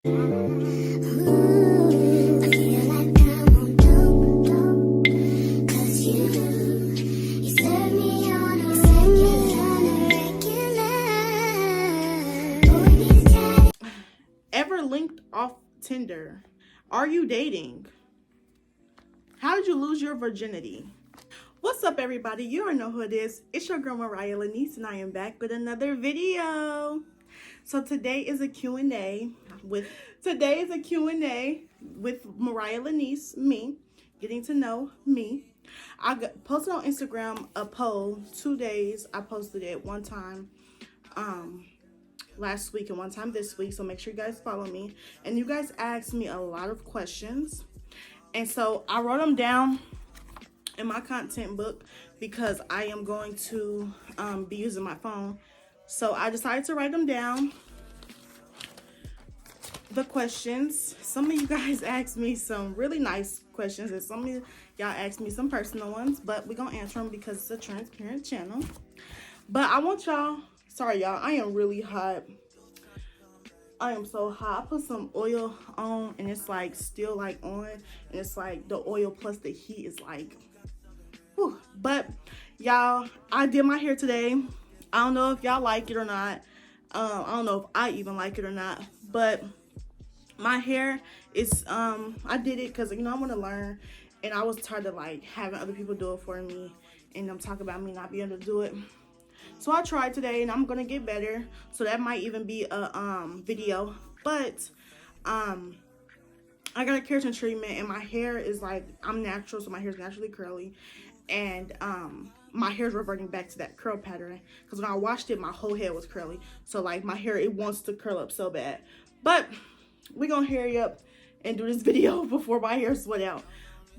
Ever linked off Tinder? Are you dating? How did you lose your virginity? What's up, everybody? You already know who it is. It's your girl MariahLyniece, and I am back with another video. So today is a Q&A with MariahLyniece, me, getting to know me. Posted on Instagram a poll 2 days. I posted it one time last week and one time this week, so make sure you guys follow me. And you guys asked me a lot of questions, and so I wrote them down in my content book because I am going to be using my phone. So I decided to write them down, the questions. Some of you guys asked me some really nice questions, and some of y'all asked me some personal ones, but we're gonna answer them because it's a transparent channel. But I want y'all, sorry y'all, I am really hot. I am so hot. I put some oil on and it's like still like on, and it's like the oil plus the heat is like, whew. But y'all, I did my hair today. I don't know if y'all like it or not. I don't know if I even like it or not, but my hair is I did it because, you know, I want to learn, and I was tired of like having other people do it for me, and I'm talking about me not being able to do it. So I tried today, and I'm gonna get better. So that might even be a video. But I got a keratin treatment, and my hair is like, I'm natural, so my hair is naturally curly, and my hair is reverting back to that curl pattern, because when I washed it, my whole head was curly. So like my hair, it wants to curl up so bad. But we're gonna hurry up and do this video before my hair sweat out.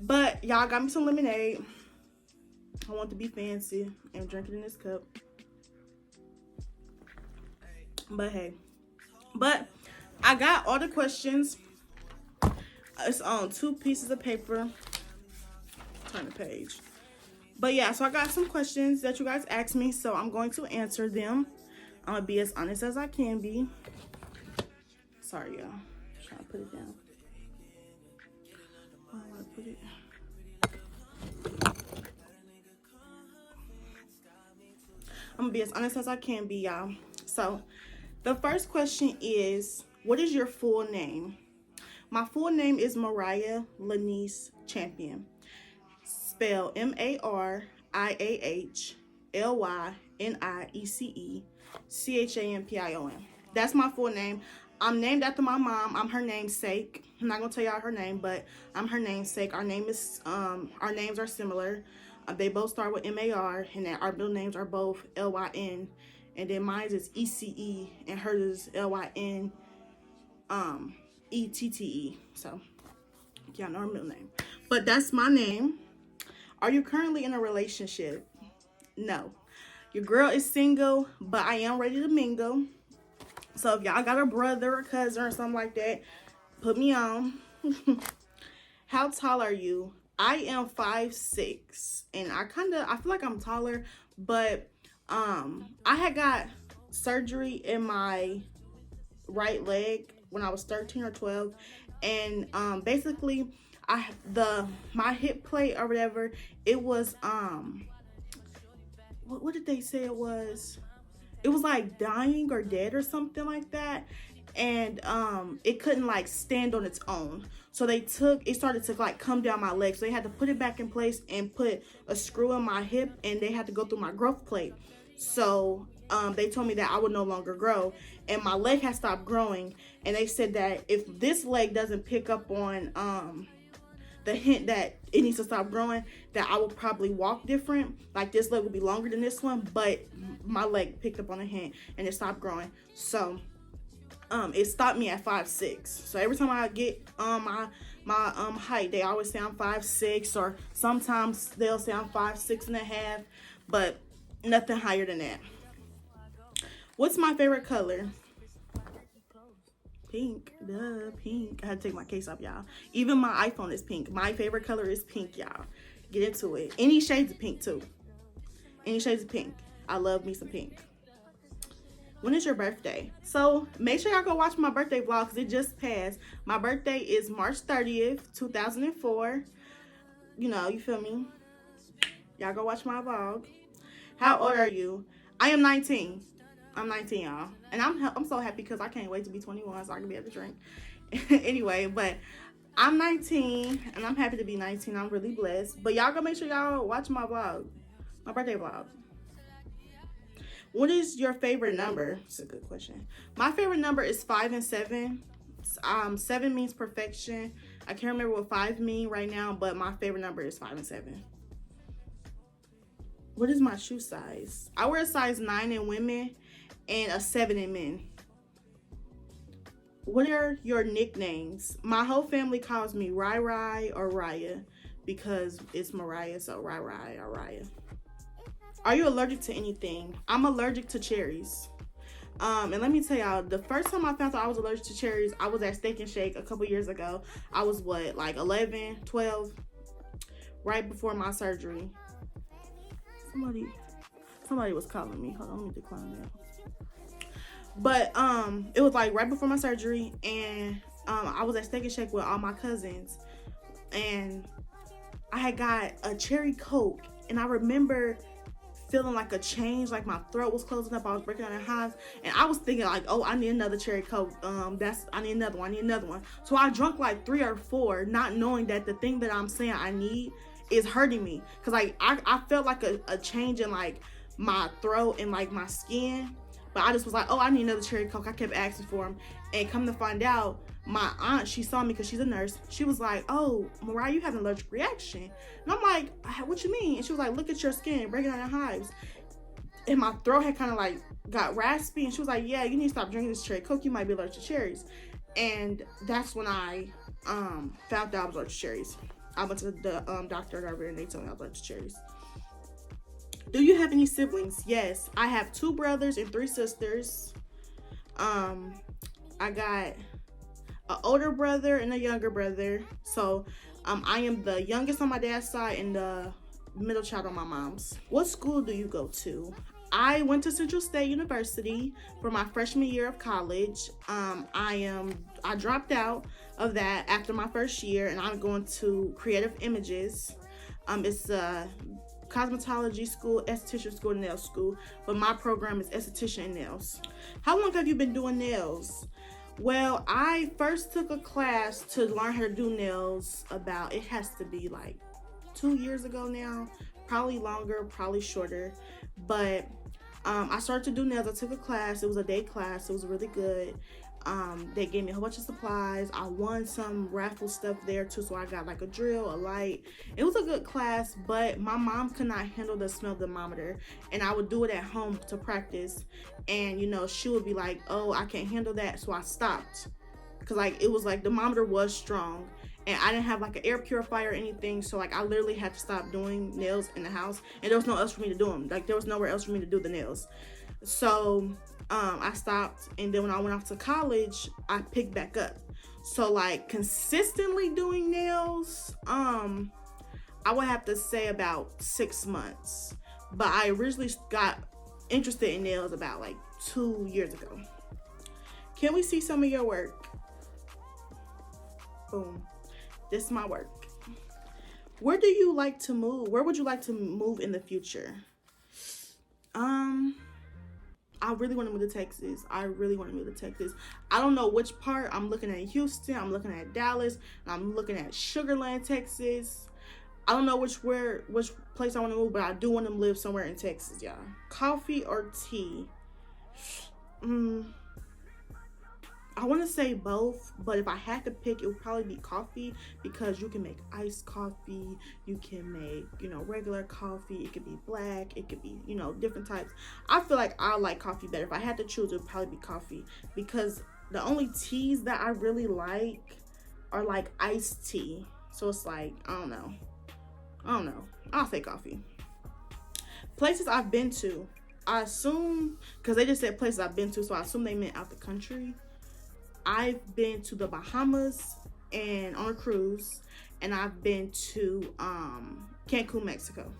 But y'all got me some lemonade. I want to be fancy and drink it in this cup. But hey, but I got all the questions. It's on 2 pieces of paper. Turn the page. But yeah, so I got some questions that you guys asked me, so I'm going to answer them. I'm gonna be as honest as I can be. Sorry, y'all. Trying to put it down. I want to put it. I'm gonna be as honest as I can be, y'all. So the first question is, what is your full name? My full name is MariahLyniece Champion. Spell MariahLyniece That's my full name. I'm named after my mom. I'm her namesake. I'm not gonna tell y'all her name, but I'm her namesake. Our names are similar. They both start with M-A-R, and then our middle names are both L-Y-N. And then mine is E-C-E, and hers is L-Y-N-E-T-T-E. So, y'all know her middle name. But that's my name. Are you currently in a relationship? No. Your girl is single, but I am ready to mingle. So if y'all got a brother or cousin or something like that, put me on. How tall are you? I am 5'6", and I feel like I'm taller, but I had got surgery in my right leg when I was 13 or 12, and basically my hip plate or whatever, it was what did they say it was? It was like dying or dead or something like that, and it couldn't like stand on its own. So it started to like come down my leg. So they had to put it back in place and put a screw in my hip, and they had to go through my growth plate. So they told me that I would no longer grow, and my leg had stopped growing. And they said that if this leg doesn't pick up on the hint that it needs to stop growing, that I will probably walk different. Like this leg will be longer than this one, but my leg picked up on a hint and it stopped growing. So it stopped me at 5'6". So every time I get my height, they always say I'm 5'6", or sometimes they'll say I'm 5'6.5", but nothing higher than that. What's my favorite color? Pink. Duh, pink. I had to take my case off, y'all. Even my iPhone is pink. My favorite color is pink, y'all. Get into it. Any shades of pink too. Any shades of pink. I love me some pink. When is your birthday? So make sure y'all go watch my birthday vlog because it just passed. My birthday is March 30th, 2004. You know, you feel me? Y'all go watch my vlog. How old are you? I am 19. I'm 19, y'all. And I'm so happy because I can't wait to be 21 so I can be able to drink. Anyway, but I'm 19 and I'm happy to be 19. I'm really blessed. But y'all go make sure y'all watch my vlog. My birthday vlog. What is your favorite number? It's a good question. My favorite number is 5 and 7. 7 means perfection. I can't remember what 5 mean right now, but my favorite number is 5 and 7. What is my shoe size? I wear a size 9 in women and a 7 in men. What are your nicknames? My whole family calls me Rai or Raya because it's Mariah, so Rai or Raya. Are you allergic to anything? I'm allergic to cherries. And let me tell y'all, the first time I found out I was allergic to cherries, I was at Steak and Shake a couple years ago. I was what, like 11, 12, right before my surgery. Somebody was calling me. Hold on, let me decline that. But it was like right before my surgery, and I was at Steak and Shake with all my cousins, and I had got a cherry Coke, and I remember feeling like a change, like my throat was closing up, I was breaking out in hives, and I was thinking like, oh, I need another cherry Coke. I need another one. So I drunk like 3 or 4, not knowing that the thing that I'm saying I need is hurting me, because like I felt like a change in like my throat and like my skin. But I just was like, oh, I need another cherry Coke. I kept asking for them. And come to find out, my aunt, she saw me because she's a nurse. She was like, oh, Mariah, you have an allergic reaction. And I'm like, what you mean? And she was like, look at your skin, breaking out in hives. And my throat had kind of like got raspy. And she was like, yeah, you need to stop drinking this cherry Coke. You might be allergic to cherries. And that's when I found out I was allergic to cherries. I went to the doctor and they told me I was allergic to cherries. Do you have any siblings? Yes, I have 2 brothers and 3 sisters. I got an older brother and a younger brother. So I am the youngest on my dad's side and the middle child on my mom's. What school do you go to? I went to Central State University for my freshman year of college. I dropped out of that after my first year, and I'm going to Creative Images. It's a cosmetology school, esthetician school, nail school, but my program is esthetician and nails. How long have you been doing nails? Well, I first took a class to learn how to do nails about, it has to be like 2 years ago now, probably longer, probably shorter, but I started to do nails. I took a class. It was a day class. It was really good. They gave me a whole bunch of supplies. I won some raffle stuff there too, so I got like a drill, a light. It was a good class, but my mom could not handle the smell thermometer, and I would do it at home to practice, and you know, she would be like, oh, I can't handle that, so I stopped, because like it was like the thermometer was strong, and I didn't have like an air purifier or anything, so like I literally had to stop doing nails in the house, and there was no else for me to do them. Like there was nowhere else for me to do the nails. So I stopped, and then when I went off to college, I picked back up. So like consistently doing nails, I would have to say about 6 months. But I originally got interested in nails about like 2 years ago. Can we see some of your work? Boom. This is my work. Where do you like to move? Where would you like to move in the future? I really want to move to Texas. I don't know which part. I'm looking at Houston. I'm looking at Dallas. And I'm looking at Sugar Land, Texas. I don't know which place I want to move, but I do want to live somewhere in Texas, y'all. Coffee or tea? I want to say both, but if I had to pick, it would probably be coffee, because you can make iced coffee, you can make, you know, regular coffee, it could be black, it could be, you know, different types. I feel like I like coffee better. If I had to choose, it would probably be coffee, because the only teas that I really like are like iced tea. So it's like, I don't know. I'll say coffee. Places I've been to. I assume, because they just said places I've been to, so I assume they meant out the country. I've been to the Bahamas and on a cruise, and I've been to Cancun, Mexico.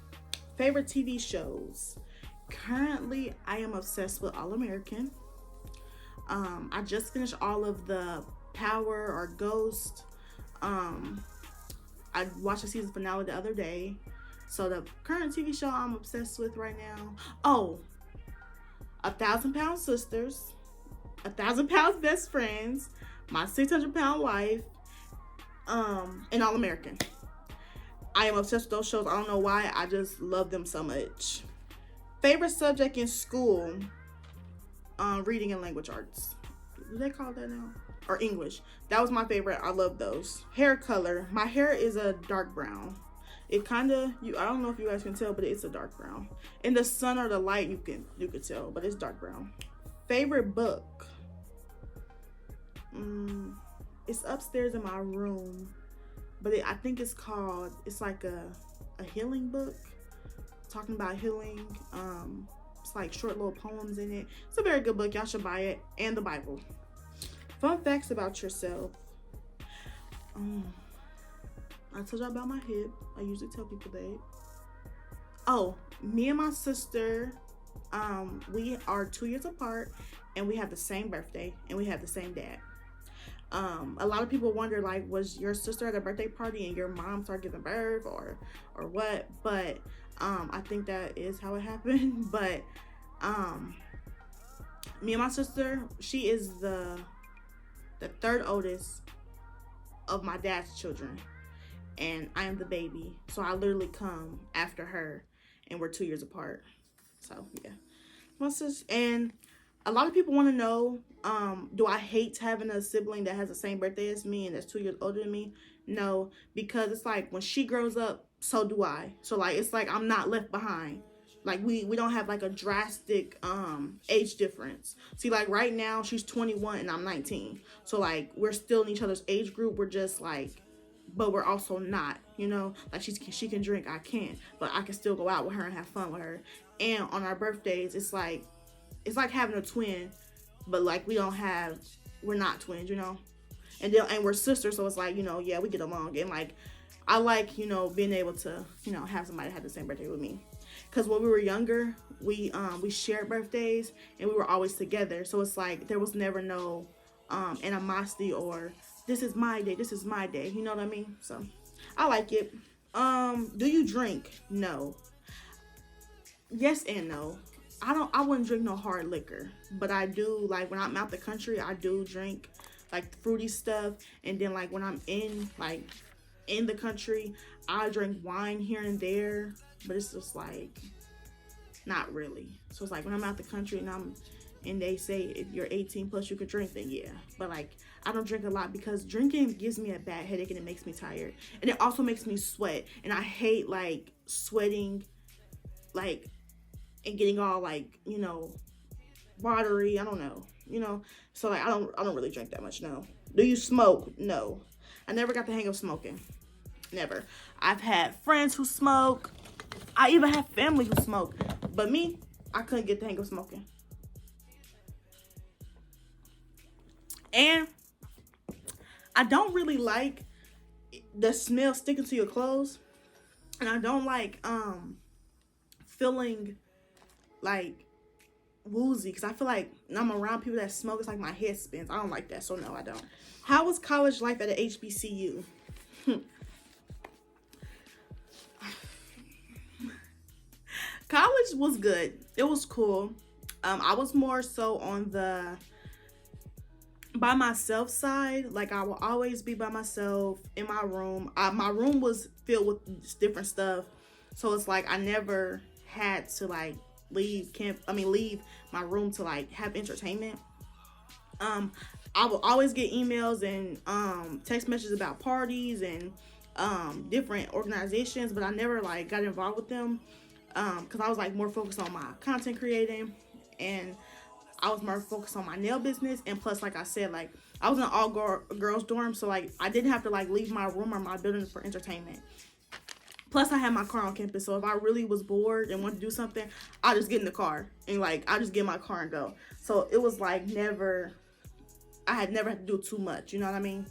Favorite TV shows? Currently, I am obsessed with All American. I just finished all of the Power or Ghost. I watched the season finale the other day. So the current TV show I'm obsessed with right now. Oh, 1,000 Pound Sisters, 1,000 Pounds Best Friends, My 600 Pound Life, and All American. I am obsessed with those shows. I don't know why. I just love them so much. Favorite subject in school, reading and language arts. Do they call that now? Or English. That was my favorite. I love those. Hair color. My hair is a dark brown. It kind of, I don't know if you guys can tell, but it's a dark brown. In the sun or the light, you can tell, but it's dark brown. Favorite book. It's upstairs in my room, but I think it's like a healing book, talking about healing. It's like short little poems in it. It's a very good book. Y'all should buy it. And the Bible. Fun facts about yourself. I told y'all about my hip. I usually tell people that. Oh, me and my sister, we are 2 years apart, and we have the same birthday, and we have the same dad. A lot of people wonder, like, was your sister at a birthday party and your mom started giving birth or what? But I think that is how it happened. But me and my sister, she is the third oldest of my dad's children, and I am the baby. So I literally come after her, and we're 2 years apart. So yeah, my sister. And a lot of people want to know, do I hate having a sibling that has the same birthday as me and that's 2 years older than me? No, because it's like when she grows up, so do I. So like, it's like I'm not left behind. Like we don't have like a drastic age difference. See, like right now she's 21 and I'm 19. So like we're still in each other's age group. We're just like, but we're also not, you know, like she can drink, I can't, but I can still go out with her and have fun with her. And on our birthdays, it's like having a twin, but like we're not twins, you know. And we're sisters, so it's like, you know, yeah, we get along. And like I like, you know, being able to, you know, have somebody have the same birthday with me. Because when we were younger, we shared birthdays and we were always together. So it's like there was never no animosity or this is my day, this is my day. You know what I mean? So I like it. Do you drink? No. Yes and no. I wouldn't drink no hard liquor, but I do, like when I'm out the country, I do drink like fruity stuff. And then like when I'm in the country, I drink wine here and there, but it's just like not really. So it's like when I'm out the country and they say if you're 18 plus you could drink, then yeah. But like I don't drink a lot because drinking gives me a bad headache and it makes me tired. And it also makes me sweat. And I hate like sweating like and getting all like, you know, watery. I don't know, you know. So like I don't really drink that much, no. Do you smoke? No. I never got the hang of smoking. Never. I've had friends who smoke. I even have family who smoke. But me, I couldn't get the hang of smoking. And I don't really like the smell sticking to your clothes. And I don't like feeling like woozy, because I feel like when I'm around people that smoke, it's like my head spins. I don't like that, so no, I don't. How was college life at a HBCU? College was good. It was cool. I was more so on the by myself side. Like I will always be by myself in my room. My room was filled with different stuff, so it's like I never had to like leave my room to like have entertainment. I will always get emails and text messages about parties and different organizations, but I never like got involved with them because I was like more focused on my content creating, and I was more focused on my nail business. And plus, like I said, like I was in an all girls dorm, so like I didn't have to like leave my room or my building for entertainment. Plus, I had my car on campus, so if I really was bored and wanted to do something, I just get in the car and like I just get in my car and go. So it was like I had never had to do too much, you know what I mean,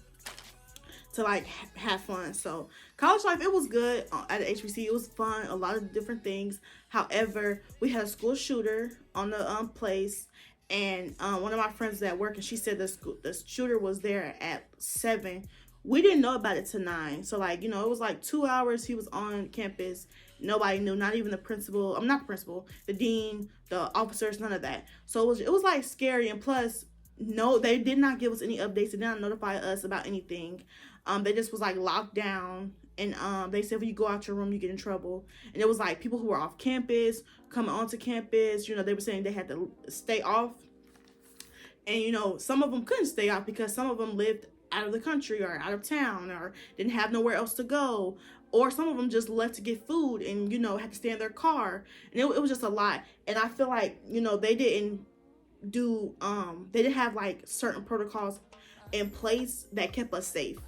to like have fun. So college life, it was good at the HBC. It was fun, a lot of different things. However, we had a school shooter on the place, And one of my friends was at work, and she said the shooter was there at 7. We didn't know about it till 9. So like, you know, it was like 2 hours he was on campus. Nobody knew, not even the principal. I'm not the principal, the dean, the officers, none of that. So it was like scary. And plus, no, they did not give us any updates. They did not notify us about anything. They just was like locked down. And they said if you go out your room, you get in trouble. And it was like people who were off campus coming onto campus. You know, they were saying they had to stay off. And you know, some of them couldn't stay off because some of them lived out of the country or out of town or didn't have nowhere else to go. Or some of them just left to get food and, you know, had to stay in their car. And it was just a lot. And I feel like, you know, they didn't have like certain protocols in place that kept us safe.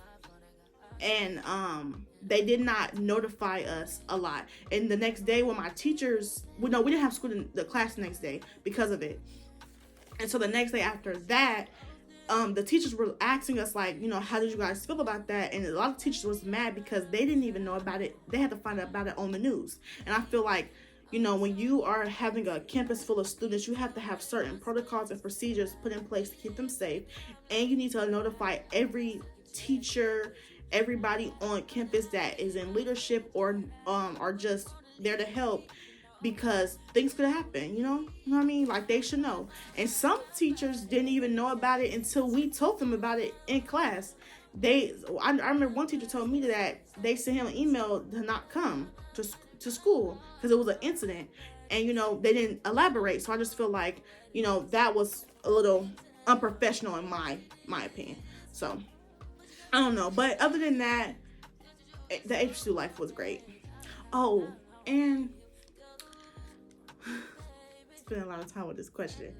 And they did not notify us a lot. And the next day when my teachers, we didn't have school in the class the next day because of it. And so the next day after that, the teachers were asking us, like, you know, how did you guys feel about that? And a lot of teachers was mad because they didn't even know about it. They had to find out about it on the news. And I feel like, you know, when you are having a campus full of students, you have to have certain protocols and procedures put in place to keep them safe. And you need to notify every teacher, everybody on campus that is in leadership or are just there to help, because things could happen, you know what I mean? Like, they should know. And some teachers didn't even know about it until we told them about it in class. I remember one teacher told me that they sent him an email to not come to school because it was an incident, and you know, they didn't elaborate. So I just feel like, you know, that was a little unprofessional in my opinion. So I don't know, but other than that, the HBCU life was great. Oh, and spend a lot of time with this question,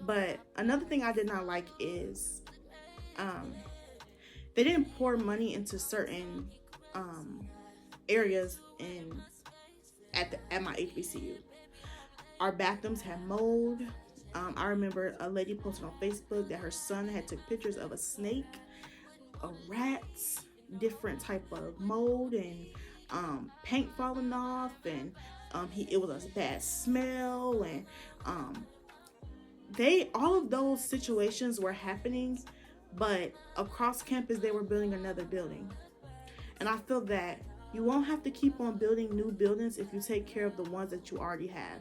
but another thing I did not like is they didn't pour money into certain areas at my HBCU. Our bathrooms had mold. I remember a lady posted on Facebook that her son had took pictures of a snake, a rats, different type of mold, and paint falling off, and it was a bad smell, and all of those situations were happening, but across campus they were building another building. And I feel that you won't have to keep on building new buildings if you take care of the ones that you already have.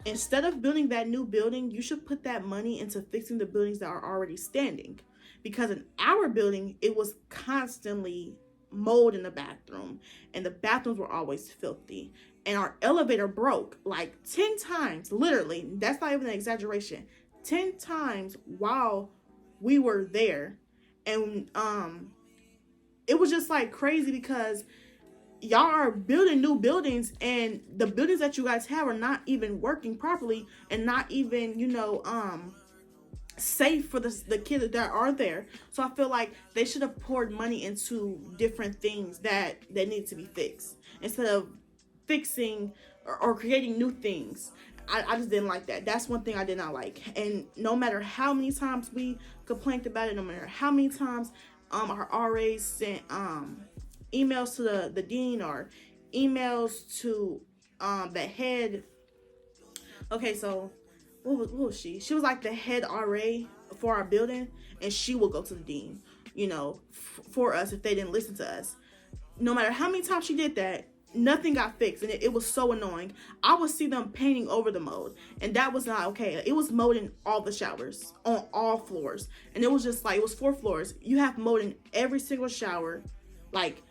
Instead of building that new building, you should put that money into fixing the buildings that are already standing. Because in our building, it was constantly mold in the bathroom, and the bathrooms were always filthy, and our elevator broke like 10 times, literally. That's not even an exaggeration. 10 times while we were there. And it was just like crazy because y'all are building new buildings, and the buildings that you guys have are not even working properly, and not even, you know, safe for the kids that are there. So I feel like they should have poured money into different things that need to be fixed instead of fixing or creating new things. I just didn't like that. That's one thing I did not like. And no matter how many times we complained about it, no matter how many times our RAs sent emails to the dean or emails to the head. Okay, so what was she? She was like the head RA for our building, and she will go to the dean, you know, for us if they didn't listen to us. No matter how many times she did that, nothing got fixed, and it was so annoying. I would see them painting over the mold, and that was not okay. It was mold in all the showers, on all floors, and it was just like, it was 4 floors. You have mold in every single shower, like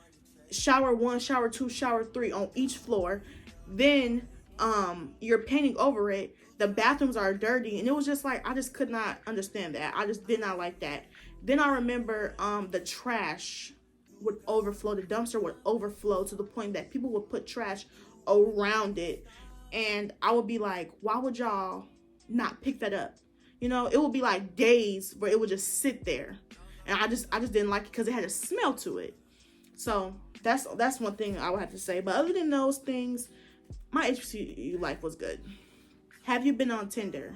shower 1, shower 2, shower 3 on each floor. Then you're painting over it. The bathrooms are dirty, and it was just like, I just could not understand that. I just did not like that. Then I remember the trash would overflow. The dumpster would overflow to the point that people would put trash around it, and I would be like, why would y'all not pick that up? You know, it would be like days where it would just sit there, and I just didn't like it because it had a smell to it. So that's one thing I would have to say. But other than those things, my HBCU life was good. Have you been on Tinder?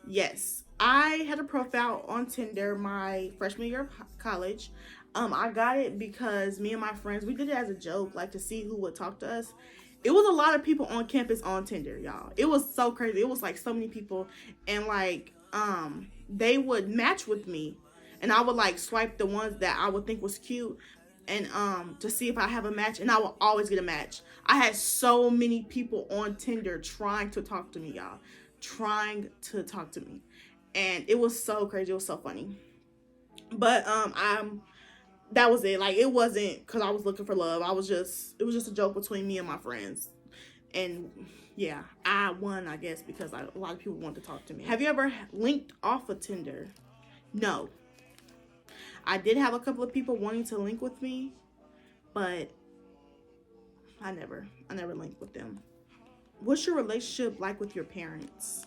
Yes, I had a profile on Tinder my freshman year of college. I got it because me and my friends, we did it as a joke, like to see who would talk to us. it was a lot of people on campus on Tinder, y'all. It was so crazy. It was like so many people, and like they would match with me, and I would like swipe the ones that I would think was cute, and to see if I have a match, and I would always get a match. I had so many people on Tinder trying to talk to me, y'all, trying to talk to me, and it was so crazy. It was so funny, but that was it. Like, it wasn't because I was looking for love. It was just a joke between me and my friends. And yeah, I won, I guess, because a lot of people wanted to talk to me. Have you ever linked off of Tinder? No. I did have a couple of people wanting to link with me, but I never linked with them. What's your relationship like with your parents?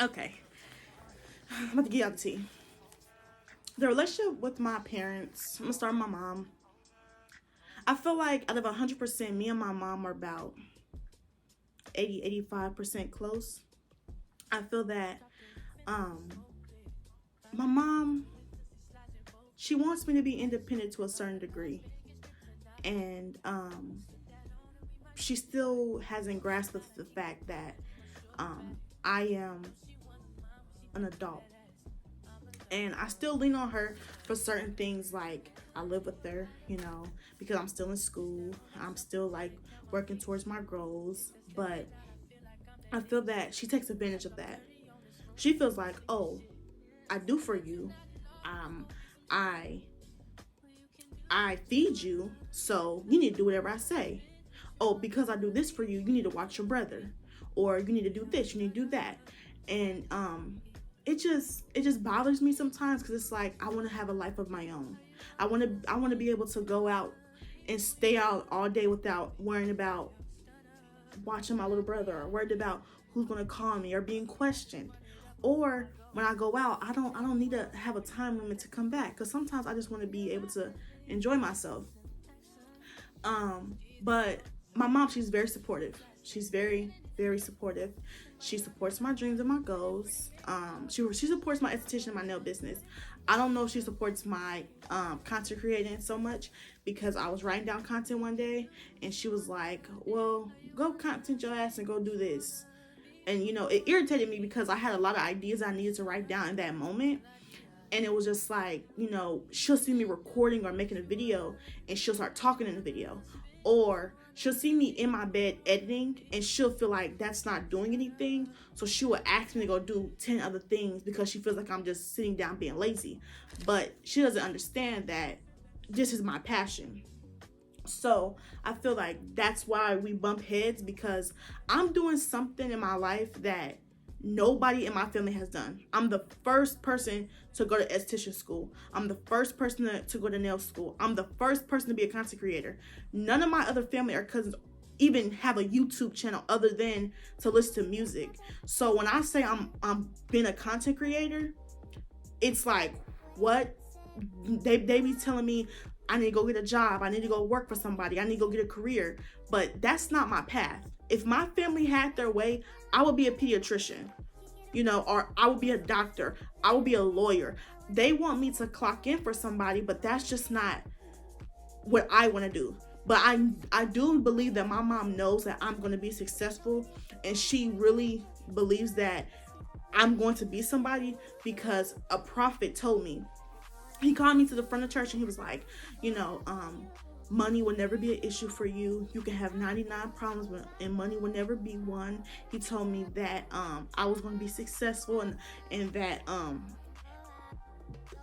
Okay, I'm about to get out the tea. The relationship with my parents, I'm gonna start with my mom. I feel like out of 100%, me and my mom are about 85% close. I feel that my mom, she wants me to be independent to a certain degree, and she still hasn't grasped the fact that I am an adult, and I still lean on her for certain things. Like, I live with her, you know, because I'm still in school. I'm still like working towards my goals, but I feel that she takes advantage of that. She feels like, oh, I do for you. I feed you, so you need to do whatever I say. Oh, because I do this for you, you need to watch your brother, or you need to do this, you need to do that, and it just bothers me sometimes, because it's like I want to have a life of my own. I want to be able to go out and stay out all day without worrying about watching my little brother, or worried about who's going to call me, or being questioned. Or when I go out, I don't need to have a time limit to come back, because sometimes I just want to be able to enjoy myself. But my mom, she's very supportive. She's very, very supportive. She supports my dreams and my goals. She supports my esthetician and my nail business. I don't know if she supports my content creating so much, because I was writing down content one day and she was like, well, go content your ass and go do this. And, you know, it irritated me because I had a lot of ideas I needed to write down in that moment. And it was just like, you know, she'll see me recording or making a video and she'll start talking in the video. Or she'll see me in my bed editing and she'll feel like that's not doing anything. So she will ask me to go do 10 other things because she feels like I'm just sitting down being lazy. But she doesn't understand that this is my passion. So I feel like that's why we bump heads, because I'm doing something in my life that nobody in my family has done. I'm the first person to go to esthetician school. I'm the first person to go to nail school. I'm the first person to be a content creator. None of my other family or cousins even have a YouTube channel other than to listen to music. So when I say I'm being a content creator, it's like, what? They be telling me I need to go get a job. I need to go work for somebody. I need to go get a career. But that's not my path. If my family had their way, I would be a pediatrician, you know, or I would be a doctor. I would be a lawyer. They want me to clock in for somebody, but that's just not what I want to do. But I do believe that my mom knows that I'm going to be successful, and she really believes that I'm going to be somebody, because a prophet told me. He called me to the front of church and he was like, you know, money will never be an issue for you. You can have 99 problems, and money will never be one. He told me that I was going to be successful, and that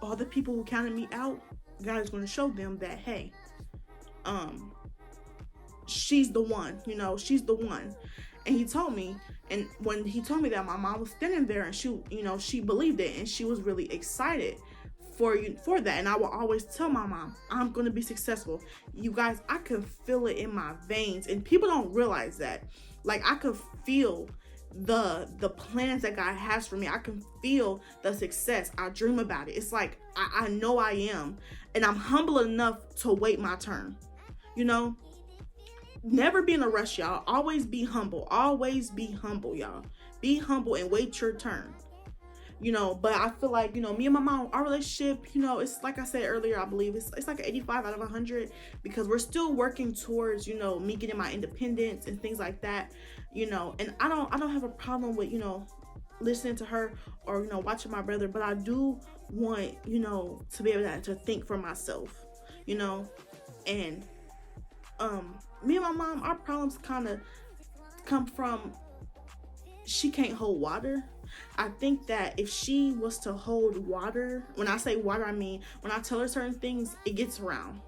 all the people who counted me out, God is going to show them that, hey, she's the one, you know, she's the one. And he told me, and when he told me that, my mom was standing there and she, you know, she believed it, and she was really excited for that. And I will always tell my mom, I'm going to be successful. You guys, I can feel it in my veins, and people don't realize that. Like, I could feel the plans that God has for me. I can feel the success. I dream about it. It's like, I know I am, and I'm humble enough to wait my turn. You know, never be in a rush, y'all. Always be humble. Always be humble, y'all. Be humble and wait your turn. But I feel like, me and my mom, our relationship, it's like I said earlier, I believe it's like an 85 out of 100, because we're still working towards, me getting my independence and things like that, and I don't have a problem with, listening to her or, watching my brother, but I do want, to be able to think for myself, and, me and my mom, our problems kind of come from, she can't hold water. I think that if she was to hold water, when I say water, I mean when I tell her certain things, it gets around.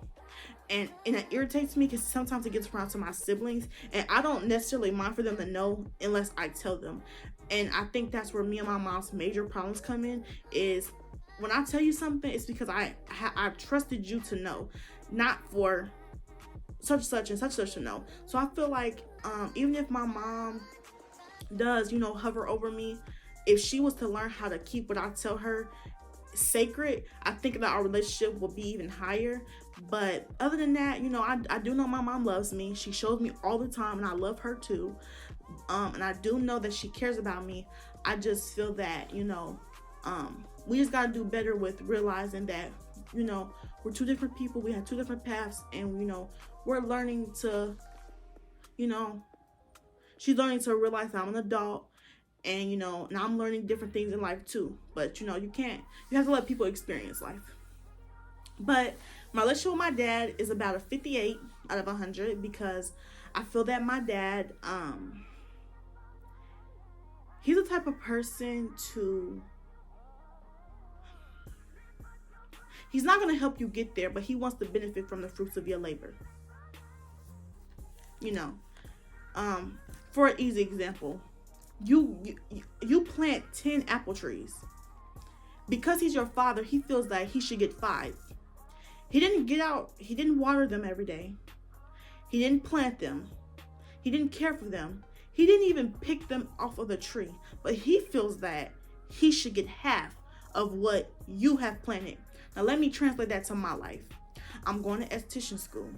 And it irritates me because sometimes it gets around to my siblings, and I don't necessarily mind for them to know unless I tell them. And I think that's where me and my mom's major problems come in, is when I tell you something, it's because I trusted you to know, not for such and such to know. So I feel like even if my mom does, hover over me, if she was to learn how to keep what I tell her sacred, I think that our relationship will be even higher. But other than that, I do know my mom loves me. She shows me all the time, and I love her too. And I do know that she cares about me. I just feel that, we just gotta do better with realizing that, we're two different people. We have two different paths, and we're learning to, she's learning to realize that I'm an adult, and now I'm learning different things in life too. But you have to let people experience life. But my relationship with my dad is about a 58 out of 100, because I feel that my dad, he's the type of person he's not going to help you get there, but he wants to benefit from the fruits of your labor. For an easy example, you plant 10 apple trees. Because he's your father, he feels that he should get 5. He didn't water them every day. He didn't plant them. He didn't care for them. He didn't even pick them off of the tree. But he feels that he should get half of what you have planted. Now let me translate that to my life. I'm going to esthetician school.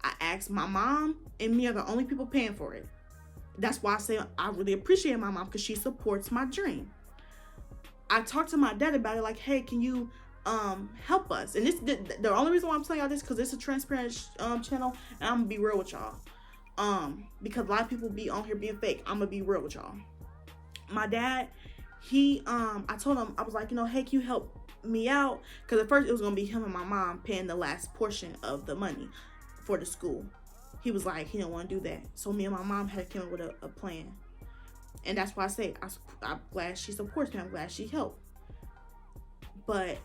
I asked my mom and me are the only people paying for it. That's why I say I really appreciate my mom, because she supports my dream. I talked to my dad about it, like, hey, can you help us? And the only reason why I'm telling y'all this, because it's a transparent channel, and I'm gonna be real with y'all. Because a lot of people be on here being fake. I'm gonna be real with y'all. My dad, I told him, I was like, hey, can you help me out? Because at first it was gonna be him and my mom paying the last portion of the money for the school. He was like, he didn't want to do that. So me and my mom had to come up with a plan. And that's why I say I'm glad she supports me. I'm glad she helped. But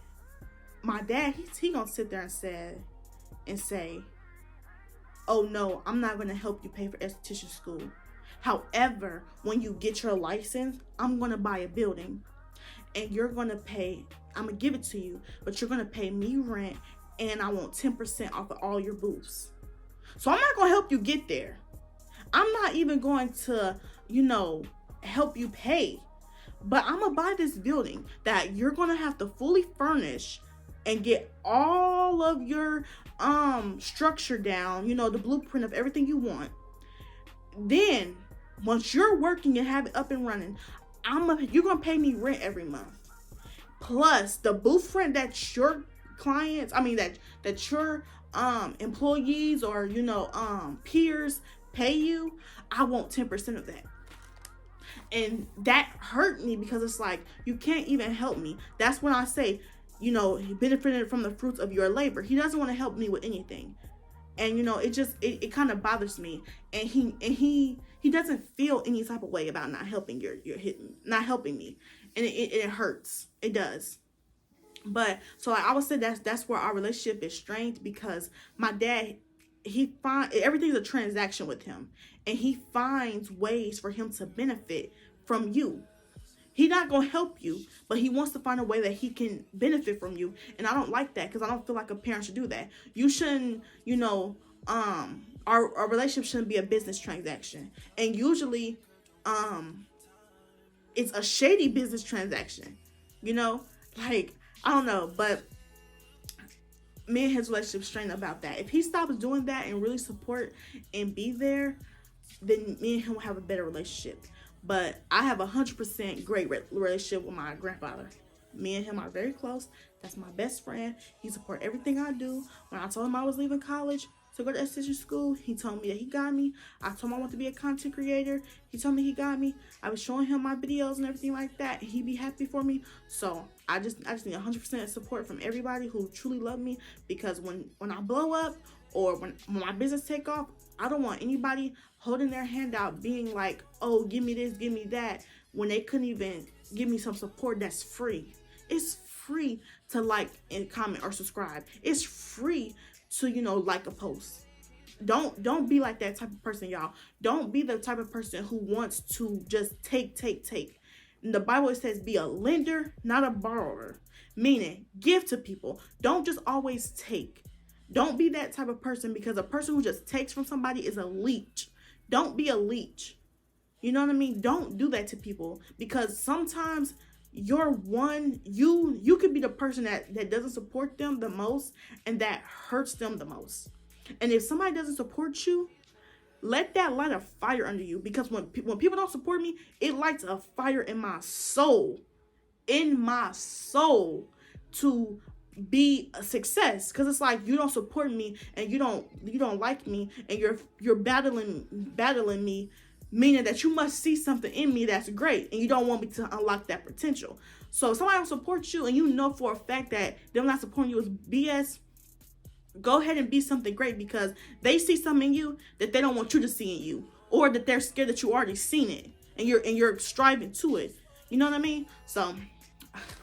my dad, he gonna sit there and say, oh no, I'm not gonna help you pay for esthetician school. However, when you get your license, I'm gonna buy a building, and you're gonna pay. I'm gonna give it to you, but you're gonna pay me rent, and I want 10% off of all your booths. So I'm not gonna help you get there. I'm not even going to, help you pay. But I'm gonna buy this building that you're gonna have to fully furnish and get all of your structure down, the blueprint of everything you want. Then once you're working and have it up and running, you're gonna pay me rent every month. Plus the booth rent that your clients, that your employees or peers pay you, I want 10% of that. And that hurt me, because it's like, you can't even help me. That's when I say, he benefited from the fruits of your labor. He doesn't want to help me with anything. And it kind of bothers me. And he doesn't feel any type of way about not helping not helping me. And it hurts. It does. But so I would say that's where our relationship is strained, because my dad, everything's a transaction with him, and he finds ways for him to benefit from you. He's not gonna help you, but he wants to find a way that he can benefit from you, and I don't like that, because I don't feel like a parent should do that. You shouldn't, our relationship shouldn't be a business transaction, and usually, it's a shady business transaction, like. I don't know, but me and his relationship strained about that. If he stops doing that and really support and be there, then me and him will have a better relationship. But I have 100% great relationship with my grandfather. Me and him are very close. That's my best friend. He support everything I do. When I told him I was leaving college to go to extension school, he told me that he got me. I told him I want to be a content creator. He told me he got me. I was showing him my videos and everything like that. He'd be happy for me. So I just need 100% support from everybody who truly love me, because when I blow up or when my business take off, I don't want anybody holding their hand out being like, oh, give me this, give me that, when they couldn't even give me some support that's free. It's free to like and comment or subscribe. It's free to, like a post. Don't be like that type of person, y'all. Don't be the type of person who wants to just take. In the Bible, it says be a lender, not a borrower. Meaning, give to people. Don't just always take. Don't be that type of person, because a person who just takes from somebody is a leech. Don't be a leech. You know what I mean? Don't do that to people, because sometimes you could be the person that doesn't support them the most and that hurts them the most. And if somebody doesn't support you, let that light a fire under you, because when people don't support me, it lights a fire in my soul to be a success. Because it's like, you don't support me and you don't like me, and you're battling me, meaning that you must see something in me that's great and you don't want me to unlock that potential. So if somebody don't support you and you know for a fact that them not supporting you is BS, go ahead and be something great, because they see something in you that they don't want you to see in you, or that they're scared that you already seen it and you're striving to it. You know what I mean? So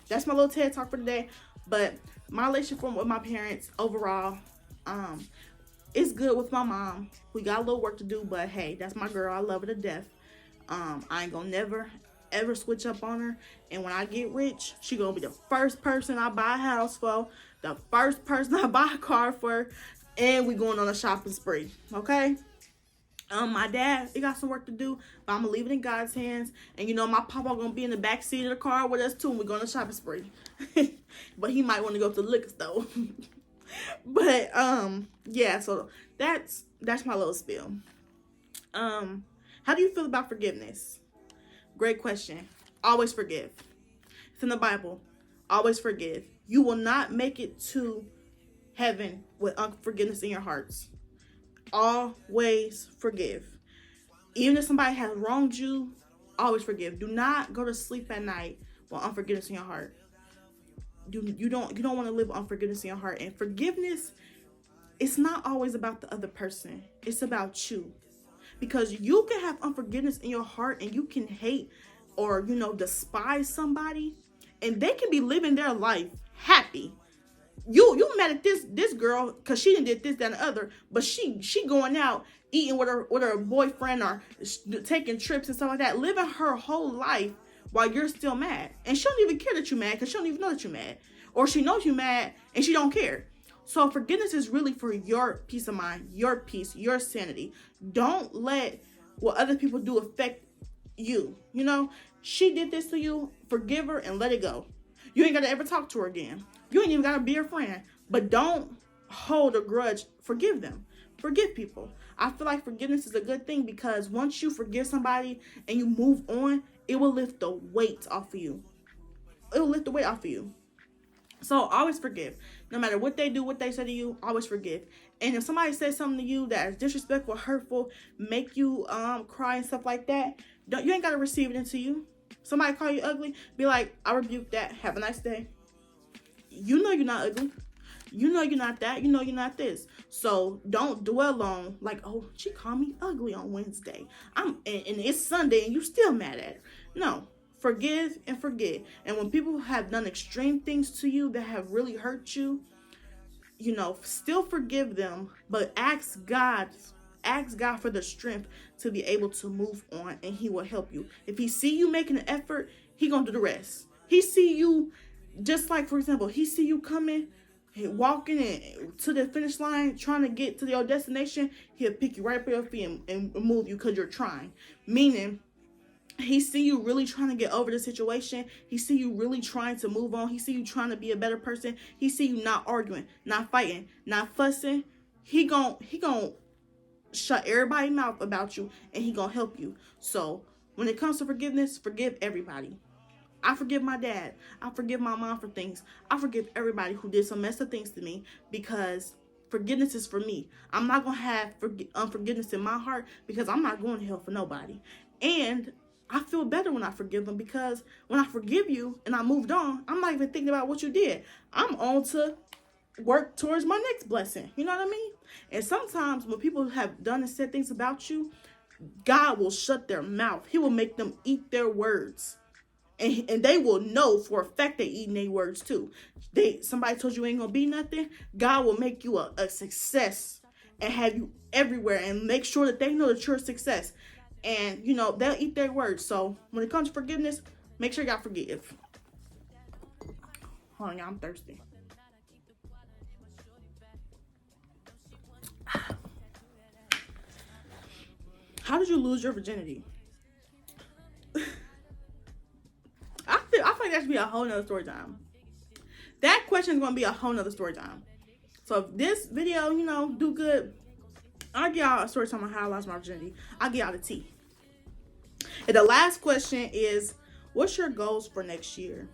that's my little TED talk for today. But my relationship with my parents overall, it's good with my mom. We got a little work to do, but hey, that's my girl. I love her to death. I ain't gonna never ever switch up on her. And when I get rich, she gonna be the first person I buy a house for, the first person I buy a car for, and we going on a shopping spree. Okay? My dad, he got some work to do, but I'm gonna leave it in God's hands. And my papa gonna be in the back seat of the car with us too, and we're going on a shopping spree. But he might want to go to the liquor store. But yeah, so that's my little spiel. How do you feel about forgiveness? Great question. Always forgive. It's in the Bible. Always forgive. You will not make it to heaven with unforgiveness in your hearts. Always forgive. Even if somebody has wronged you, always forgive. Do not go to sleep at night with unforgiveness in your heart. You don't want to live with unforgiveness in your heart. And forgiveness, it's not always about the other person. It's about you. Because you can have unforgiveness in your heart and you can hate or, despise somebody, and they can be living their life happy. You mad at this girl because she didn't did this, that, and the other, but she going out eating with her boyfriend or taking trips and stuff like that, living her whole life while you're still mad. And she don't even care that you're mad, because she don't even know that you're mad. Or she knows you're mad and she don't care. So forgiveness is really for your peace of mind, your peace, your sanity. Don't let what other people do affect you. She did this to you, forgive her and let it go. You ain't got to ever talk to her again. You ain't even got to be her friend. But don't hold a grudge. Forgive them. Forgive people. I feel like forgiveness is a good thing, because once you forgive somebody and you move on, it will lift the weight off of you. It will lift the weight off of you. So always forgive. No matter what they do, what they say to you, always forgive. And if somebody says something to you that is disrespectful, hurtful, make you cry and stuff like that, you ain't got to receive it into you. Somebody call you ugly, be like, I rebuke that. Have a nice day. You know you're not ugly. You know you're not that. You know you're not this. So don't dwell on like, oh, she called me ugly on Wednesday. And it's Sunday and you still mad at her. No. Forgive and forget. And when people have done extreme things to you that have really hurt you, still forgive them, but ask God for the strength to be able to move on, and he will help you. If he see you making an effort, he gonna do the rest. He see you, just like, for example, he see you coming, walking in to the finish line, trying to get to your destination, he'll pick you right up your feet and move you because you're trying. Meaning, he see you really trying to get over the situation. He see you really trying to move on. He see you trying to be a better person. He see you not arguing, not fighting, not fussing. He gon' shut everybody's mouth about you, and he gonna help you. So when it comes to forgiveness, forgive everybody. I forgive my dad. I forgive my mom for things. I forgive everybody who did some messed up things to me, because forgiveness is for me. I'm not going to have unforgiveness in my heart, because I'm not going to hell for nobody. And I feel better when I forgive them, because when I forgive you and I moved on, I'm not even thinking about what you did. I'm on to work towards my next blessing. You know what I mean? And sometimes when people have done and said things about you, God will shut their mouth. He will make them eat their words. And they will know for a fact they eating their words too. Somebody told you ain't gonna be nothing. God will make you a success and have you everywhere, and make sure that they know that you're a success. And you know, they'll eat their words. So when it comes to forgiveness, make sure y'all forgive. Hold on, y'all, I'm thirsty. How did you lose your virginity? I feel like that should be a whole nother story time. That question is going to be a whole nother story time. So if this video, you know, do good, I'll give y'all a story time on how I lost my virginity. I'll give y'all the tea. And the last question is, what's your goals for next year?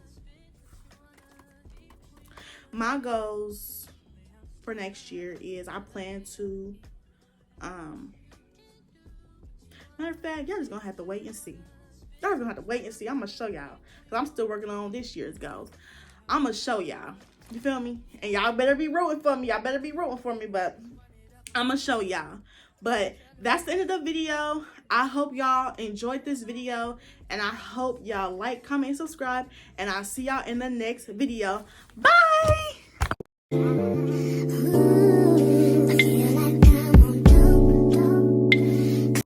My goals for next year is I plan to, matter of fact, y'all just going to have to wait and see. Y'all gonna have to wait and see. I'm gonna show y'all, because I'm still working on this year's goals. I'm gonna show y'all. You feel me? And y'all better be rooting for me. But I'm gonna show y'all. But that's the end of the video. I hope y'all enjoyed this video, and I hope y'all like, comment, and subscribe. And I'll see y'all in the next video. Bye.